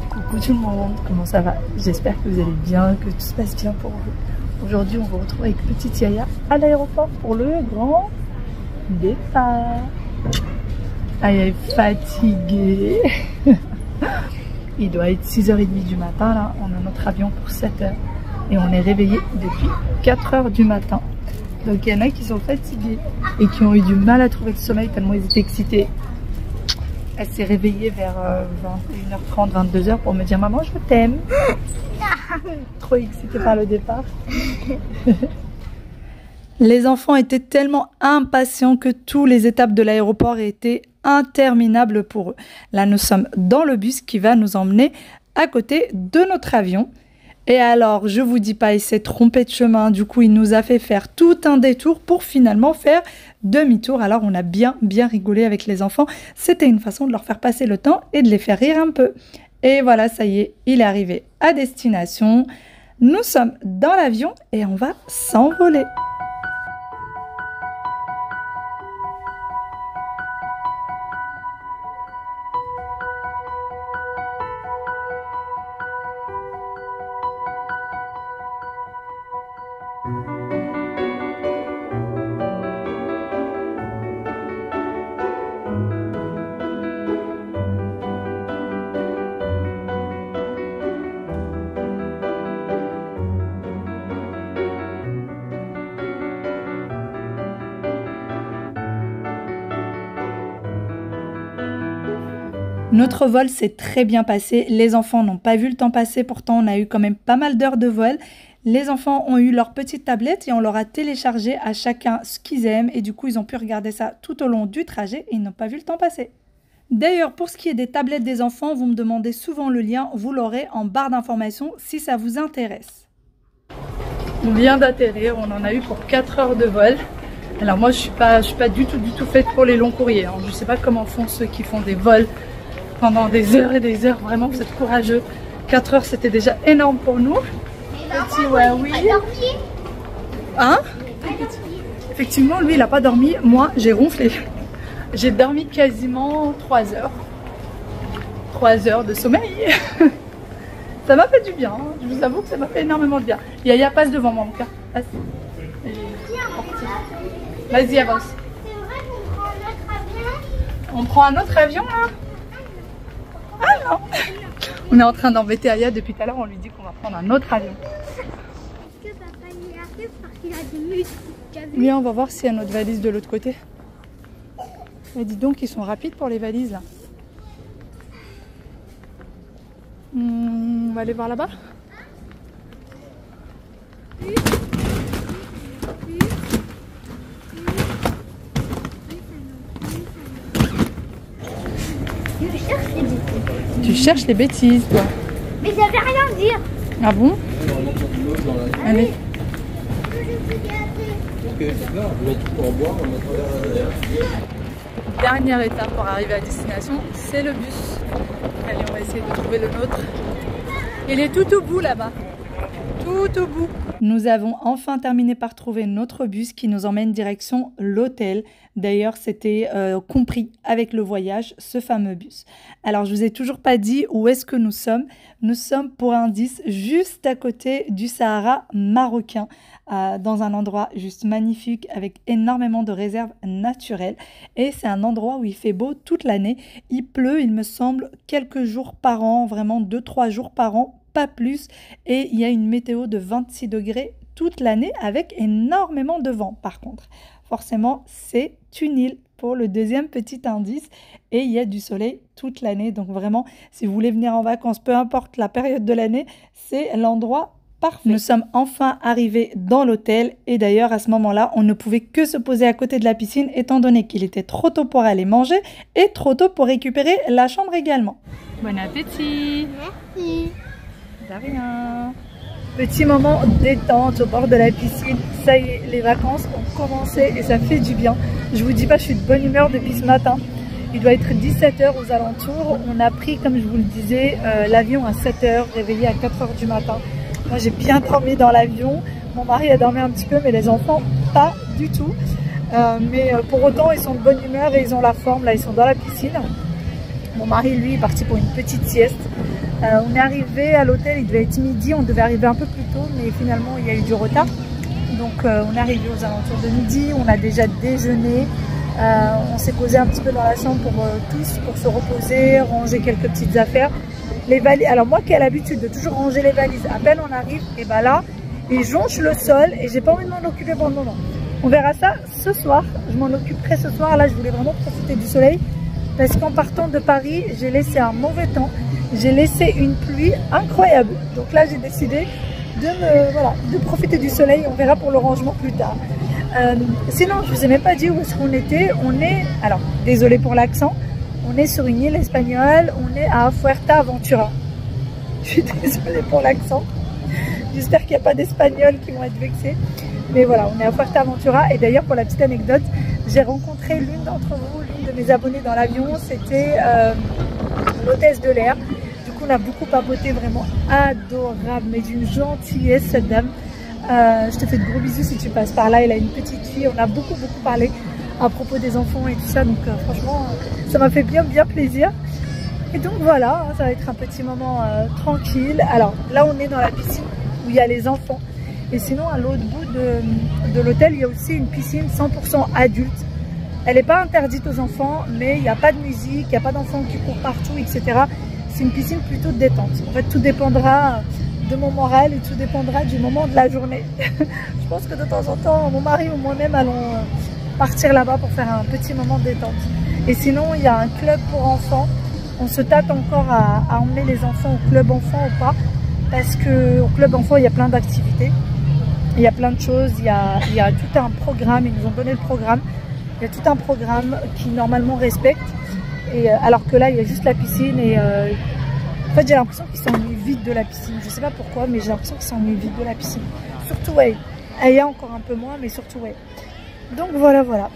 Coucou tout le monde, comment ça va? J'espère que vous allez bien, que tout se passe bien pour vous. Aujourd'hui, on vous retrouve avec petite Yaya à l'aéroport pour le grand départ. Ah, elle est fatiguée. Il doit être 6h30 du matin là, on a notre avion pour 7h et on est réveillé depuis 4h du matin. Donc il y en a qui sont fatigués et qui ont eu du mal à trouver le sommeil tellement ils étaient excités. Elle s'est réveillée vers 21h30, 22h pour me dire maman je t'aime. Trop excitée par le départ. Les enfants étaient tellement impatients que toutes les étapes de l'aéroport étaient interminables pour eux. Là nous sommes dans le bus qui va nous emmener à côté de notre avion. Et alors, je vous dis pas, il s'est trompé de chemin. Du coup, il nous a fait faire tout un détour pour finalement faire demi-tour. Alors, on a bien rigolé avec les enfants. C'était une façon de leur faire passer le temps et de les faire rire un peu. Et voilà, ça y est, il est arrivé à destination. Nous sommes dans l'avion et on va s'envoler. Notre vol s'est très bien passé, les enfants n'ont pas vu le temps passer, pourtant on a eu quand même pas mal d'heures de vol. Les enfants ont eu leur petite tablette et on leur a téléchargé à chacun ce qu'ils aiment et du coup ils ont pu regarder ça tout au long du trajet et ils n'ont pas vu le temps passer. D'ailleurs pour ce qui est des tablettes des enfants, vous me demandez souvent le lien, vous l'aurez en barre d'informations si ça vous intéresse. On vient d'atterrir, on en a eu pour 4 heures de vol. Alors moi je suis pas du tout faite pour les longs courriers, hein. Je sais pas comment font ceux qui font des vols pendant des heures et des heures, vraiment vous êtes courageux. 4 heures c'était déjà énorme pour nous. Petit Wawi. Hein? Effectivement lui il n'a pas dormi, moi j'ai ronflé. J'ai dormi quasiment 3 heures. 3 heures de sommeil. Ça m'a fait du bien, hein. Je vous avoue que ça m'a fait énormément de bien. Yaya passe devant moi mon cœur. Vas-y avance. On prend un autre avion là? Ah non. On est en train d'embêter Aya depuis tout à l'heure, on lui dit qu'on va prendre un autre avion. Est-ce que papa y arrive parce qu'il a des muscles? Oui, on va voir s'il y a notre valise de l'autre côté. Mais dis donc, ils sont rapides pour les valises là. On va aller voir là-bas. Tu cherches les bêtises, toi. Mais ça veut rien dire. Ah bon? Allez. Dernière étape pour arriver à destination, c'est le bus. Allez, on va essayer de trouver le nôtre. Il est tout au bout là-bas. Tout au bout. Nous avons enfin terminé par trouver notre bus qui nous emmène direction l'hôtel. D'ailleurs, c'était compris avec le voyage, ce fameux bus. Alors, je vous ai toujours pas dit où est-ce que nous sommes. Nous sommes, pour indice, juste à côté du Sahara marocain, dans un endroit juste magnifique avec énormément de réserves naturelles. Et c'est un endroit où il fait beau toute l'année. Il pleut, il me semble, quelques jours par an, vraiment 2-3 jours par an. Pas plus, et il y a une météo de 26 degrés toute l'année avec énormément de vent. Par contre, forcément, c'est une île pour le deuxième petit indice et il y a du soleil toute l'année. Donc vraiment, si vous voulez venir en vacances, peu importe la période de l'année, c'est l'endroit parfait. Nous sommes enfin arrivés dans l'hôtel et d'ailleurs à ce moment-là, on ne pouvait que se poser à côté de la piscine étant donné qu'il était trop tôt pour aller manger et trop tôt pour récupérer la chambre également. Bon appétit! Merci. De rien. Petit moment détente au bord de la piscine. Ça y est, les vacances ont commencé et ça fait du bien. Je vous dis pas, je suis de bonne humeur depuis ce matin. Il doit être 17 h aux alentours. On a pris, comme je vous le disais, l'avion à 7 h, réveillé à 4 h du matin. Moi, j'ai bien dormi dans l'avion. Mon mari a dormi un petit peu, mais les enfants, pas du tout. Mais pour autant, ils sont de bonne humeur et ils ont la forme. Là, ils sont dans la piscine. Mon mari, lui, est parti pour une petite sieste. On est arrivé à l'hôtel, il devait être midi, on devait arriver un peu plus tôt, mais finalement il y a eu du retard. Donc on est arrivé aux alentours de midi, on a déjà déjeuné, on s'est posé un petit peu dans la chambre pour se reposer, ranger quelques petites affaires. Les valises, alors moi qui ai l'habitude de toujours ranger les valises, à peine on arrive, et ben là, ils jonchent le sol et j'ai pas envie de m'en occuper pour le moment. On verra ça ce soir, je m'en occuperai ce soir. Là je voulais vraiment profiter du soleil parce qu'en partant de Paris, j'ai laissé un mauvais temps, j'ai laissé une pluie incroyable. Donc là j'ai décidé de profiter du soleil, on verra pour le rangement plus tard. Sinon je vous ai même pas dit où est-ce qu'on était. On est, alors désolé pour l'accent, on est sur une île espagnole, on est à Fuerteventura. Je suis désolée pour l'accent, j'espère qu'il n'y a pas d'Espagnols qui vont être vexés. Mais voilà, on est à Fuerteventura. Et d'ailleurs, pour la petite anecdote, j'ai rencontré l'une d'entre vous, l'une de mes abonnées dans l'avion. C'était l'hôtesse de l'air. Du coup, on a beaucoup papoté, vraiment adorable, mais d'une gentillesse cette dame. Je te fais de gros bisous si tu passes par là. Elle a une petite fille. On a beaucoup parlé à propos des enfants et tout ça. Donc franchement, ça m'a fait bien plaisir. Et donc voilà, ça va être un petit moment tranquille. Alors là, on est dans la piscine où il y a les enfants. Et sinon, à l'autre bout de l'hôtel, il y a aussi une piscine 100% adulte. Elle n'est pas interdite aux enfants, mais il n'y a pas de musique, il n'y a pas d'enfants qui courent partout, etc. C'est une piscine plutôt de détente. En fait, tout dépendra de mon moral et tout dépendra du moment de la journée. Je pense que de temps en temps, mon mari ou moi-même allons partir là-bas pour faire un petit moment de détente. Et sinon, il y a un club pour enfants. On se tâte encore à emmener les enfants au club enfant ou pas, parce qu'au club enfant, il y a plein d'activités. Il y a plein de choses, il y a tout un programme, ils nous ont donné le programme. Il y a tout un programme qui normalement respecte. Et alors que là, il y a juste la piscine et en fait, j'ai l'impression qu'ils s'ennuient vite de la piscine. Je sais pas pourquoi, mais j'ai l'impression qu'ils s'ennuient vite de la piscine. Surtout, ouais. Il y a encore un peu moins, mais surtout, ouais. Donc voilà.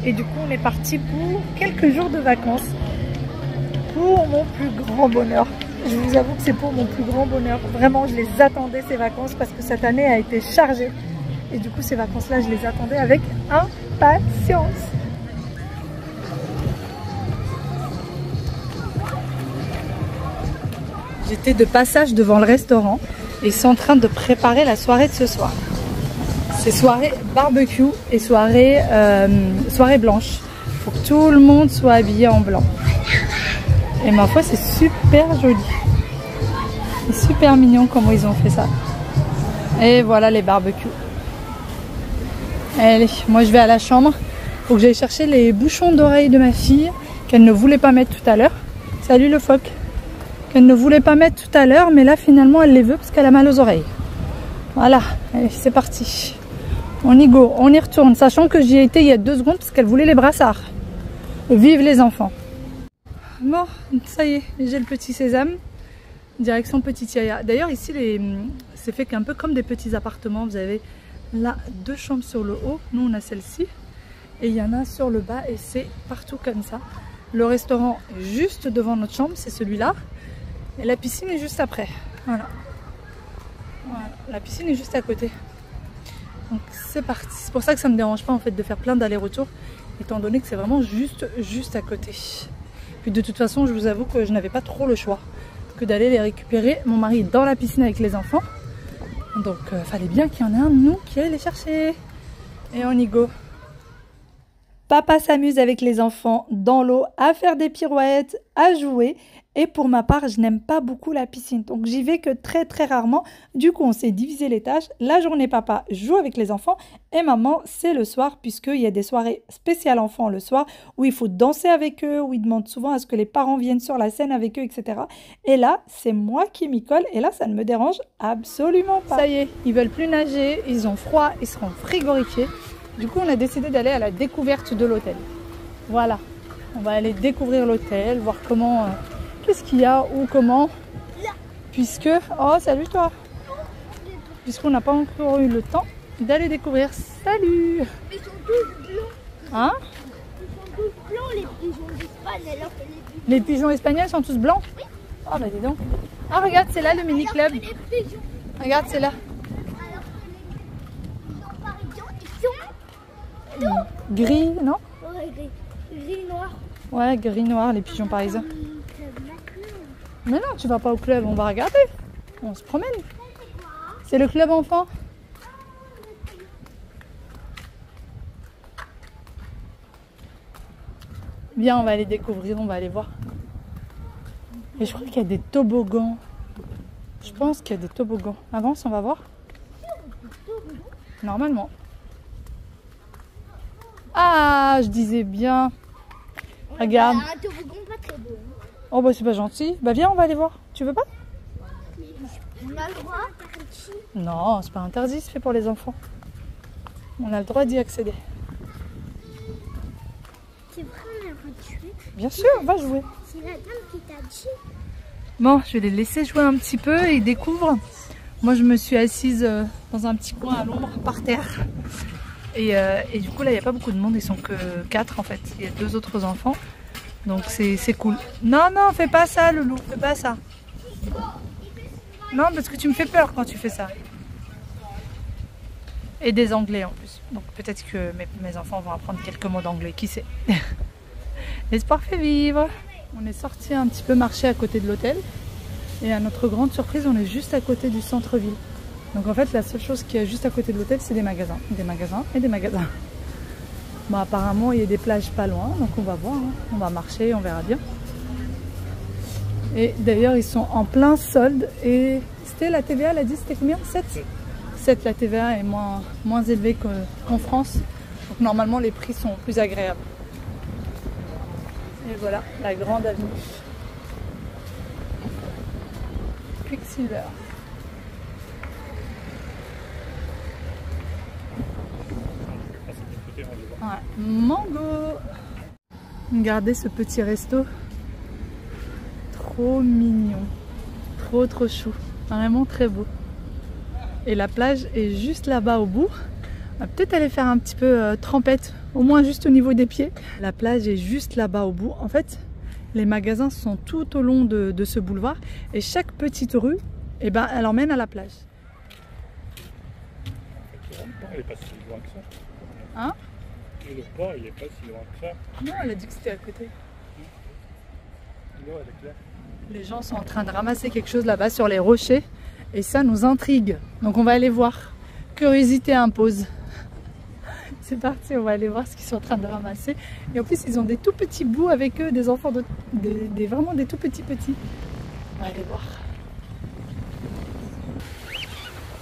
Et du coup, on est parti pour quelques jours de vacances. Pour mon plus grand bonheur. Je vous avoue que c'est pour mon plus grand bonheur. Vraiment, je les attendais ces vacances parce que cette année a été chargée. Et du coup, ces vacances-là, je les attendais avec impatience. J'étais de passage devant le restaurant et ils sont en train de préparer la soirée de ce soir. C'est soirée barbecue et soirée blanche. Il faut que tout le monde soit habillé en blanc. Et ma foi, c'est super joli. C'est super mignon comment ils ont fait ça. Et voilà les barbecues. Allez, moi je vais à la chambre. Faut que j'aille chercher les bouchons d'oreilles de ma fille qu'elle ne voulait pas mettre tout à l'heure. Salut le phoque. Qu'elle ne voulait pas mettre tout à l'heure, mais là finalement elle les veut parce qu'elle a mal aux oreilles. Voilà, allez, c'est parti. On y go, on y retourne. Sachant que j'y ai été il y a 2 secondes parce qu'elle voulait les brassards. Vive les enfants. Bon, ça y est, j'ai le petit sésame, direction Petit Yaya. D'ailleurs ici, c'est fait qu'un peu comme des petits appartements. Vous avez là 2 chambres sur le haut, nous on a celle-ci. Et il y en a sur le bas et c'est partout comme ça. Le restaurant est juste devant notre chambre, c'est celui-là. Et la piscine est juste après. Voilà, la piscine est juste à côté. Donc c'est parti. C'est pour ça que ça ne me dérange pas en fait de faire plein d'allers-retours, étant donné que c'est vraiment juste à côté. Puis de toute façon, je vous avoue que je n'avais pas trop le choix que d'aller les récupérer. Mon mari est dans la piscine avec les enfants. Donc fallait bien qu'il y en ait un de nous qui aille les chercher. Et on y go. Papa s'amuse avec les enfants dans l'eau à faire des pirouettes, à jouer. Et pour ma part, je n'aime pas beaucoup la piscine. Donc j'y vais que très rarement. Du coup, on s'est divisé les tâches. La journée, papa joue avec les enfants. Et maman, c'est le soir, puisqu'il y a des soirées spéciales enfants le soir, où il faut danser avec eux, où ils demandent souvent à ce que les parents viennent sur la scène avec eux, etc. Et là, c'est moi qui m'y colle. Et là, ça ne me dérange absolument pas. Ça y est, ils veulent plus nager. Ils ont froid. Ils seront frigorifiés. Du coup, on a décidé d'aller à la découverte de l'hôtel. Voilà. On va aller découvrir l'hôtel, voir comment... qu'est-ce qu'il y a ou comment, puisque... Oh, salut toi. Puisqu'on n'a pas encore eu le temps d'aller découvrir. Salut. Ils sont tous blancs. Hein? Ils sont tous blancs, les pigeons d'Espagne, alors que les pigeons espagnols sont tous blancs? Oui. Oh, bah dis donc. Ah, regarde, c'est là le mini-club. Regarde, c'est là. Alors que les pigeons parisiens, ils sont... Gris, non? Ouais, gris noir. Ouais, gris-noir, les pigeons parisiens. Mais non, tu vas pas au club, on va regarder. On se promène. C'est le club enfant. Viens, on va aller découvrir, on va aller voir. Et je crois qu'il y a des toboggans. Je pense qu'il y a des toboggans. Avance, on va voir. Normalement. Ah, je disais bien. Regarde. Un toboggan pas très beau. Oh bah c'est pas gentil. Bah viens, on va aller voir. Tu veux pas? On a le droit. Non, c'est pas interdit, c'est fait pour les enfants. On a le droit d'y accéder. C'est vrai, on a le droit de jouer. Bien sûr, va jouer. C'est la dame qui t'a dit. Bon, je vais les laisser jouer un petit peu et ils découvrent. Moi, je me suis assise dans un petit coin à l'ombre, par terre. Et du coup, là, il n'y a pas beaucoup de monde. Ils sont que 4 en fait. Il y a 2 autres enfants. Donc, c'est cool. Non, non, fais pas ça, Loulou. Fais pas ça. Non, parce que tu me fais peur quand tu fais ça. Et des anglais en plus. Donc, peut-être que mes enfants vont apprendre quelques mots d'anglais. Qui sait? L'espoir fait vivre. On est sorti un petit peu marcher à côté de l'hôtel. Et à notre grande surprise, on est juste à côté du centre-ville. Donc en fait, la seule chose qu'il y a juste à côté de l'hôtel, c'est des magasins. Des magasins et des magasins. Bon, apparemment, il y a des plages pas loin. Donc on va voir. Hein. On va marcher, on verra bien. Et d'ailleurs, ils sont en plein solde. Et c'était la TVA, elle a dit, c'était combien? 7 7, la TVA est moins élevée qu'en France. Donc normalement, les prix sont plus agréables. Et voilà, la grande avenue. Quicksilver. Ouais. Mango. Regardez ce petit resto. Trop mignon. Trop chou. Vraiment très beau. Et la plage est juste là-bas au bout. On va peut-être aller faire un petit peu trempette. Au moins juste au niveau des pieds. La plage est juste là-bas au bout. En fait, les magasins sont tout au long de ce boulevard. Et chaque petite rue, eh ben, elle emmène à la plage. Le port, il est pas si loin que ça. Hein? Le port, il est pas si loin que ça. Non, elle a dit que c'était à côté. Non, elle est claire. Les gens sont en train de ramasser quelque chose là-bas sur les rochers. Et ça nous intrigue. Donc on va aller voir. Curiosité impose. C'est parti, on va aller voir ce qu'ils sont en train de ramasser. Et en plus, ils ont des tout petits bouts avec eux, des enfants, vraiment des tout petits. On va aller voir.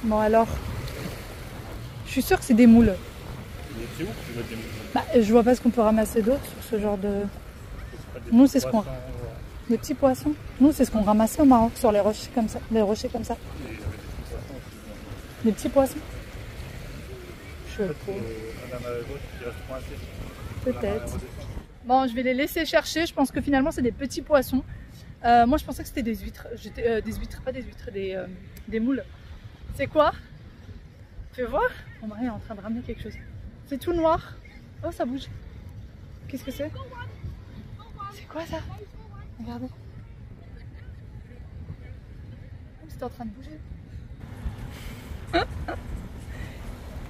Bon alors, je suis sûre que c'est des moules. C'est où que tu veux des moules? Bah, je vois pas ce qu'on peut ramasser d'autre sur ce genre de... Nous, c'est ce qu'on... Des petits poissons. Nous, c'est ce qu'on ramassait au Maroc, sur les rochers comme ça. Des rochers comme ça. Des petits poissons. Peut-être. Bon, je vais les laisser chercher. Je pense que finalement, c'est des petits poissons. Moi, je pensais que c'était des huîtres. Des huîtres, pas des huîtres, des moules. C'est quoi? Fais voir. Mon mari est en train de ramener quelque chose. C'est tout noir. Oh, ça bouge. Qu'est-ce que c'est? C'est quoi ça? Regardez. Oh, c'est en train de bouger.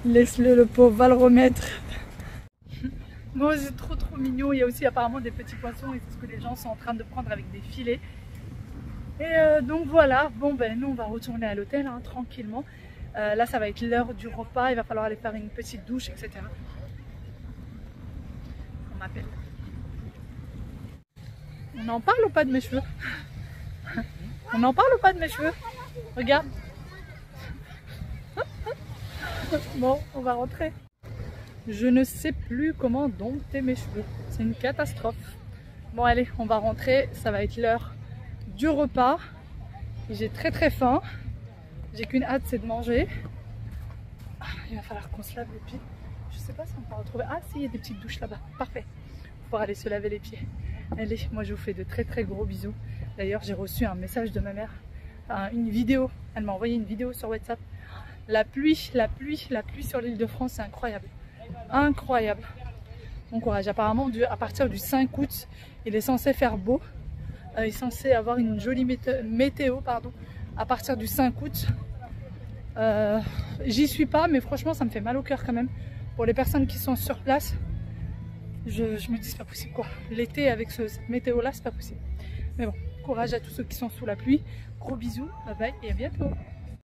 Laisse-le, le pauvre, va le remettre. Bon, c'est trop mignon. Il y a aussi apparemment des petits poissons et c'est ce que les gens sont en train de prendre avec des filets. Et donc voilà, bon ben nous on va retourner à l'hôtel hein, tranquillement. Là ça va être l'heure du repas, il va falloir aller faire une petite douche, etc. On m'appelle. On en parle ou pas de mes cheveux? On en parle ou pas de mes cheveux? Regarde. Bon, on va rentrer. Je ne sais plus comment dompter mes cheveux. C'est une catastrophe. Bon allez, on va rentrer. Ça va être l'heure du repas. J'ai très faim. J'ai qu'une hâte, c'est de manger. Ah, il va falloir qu'on se lave les pieds. Je sais pas si on peut retrouver... Ah si, il y a des petites douches là-bas. Parfait. Pour aller se laver les pieds. Allez, moi je vous fais de très gros bisous. D'ailleurs, j'ai reçu un message de ma mère. Une vidéo. Elle m'a envoyé une vidéo sur WhatsApp. La pluie sur l'île de France, c'est incroyable. Incroyable. Bon courage. Apparemment, à partir du 5 août, il est censé faire beau. Il est censé avoir une jolie météo, pardon, à partir du 5 août. J'y suis pas, mais franchement, ça me fait mal au cœur quand même. Pour les personnes qui sont sur place, je me dis c'est pas possible quoi. L'été avec cette météo-là, c'est pas possible. Mais bon, Courage à tous ceux qui sont sous la pluie. Gros bisous, bye bye et à bientôt.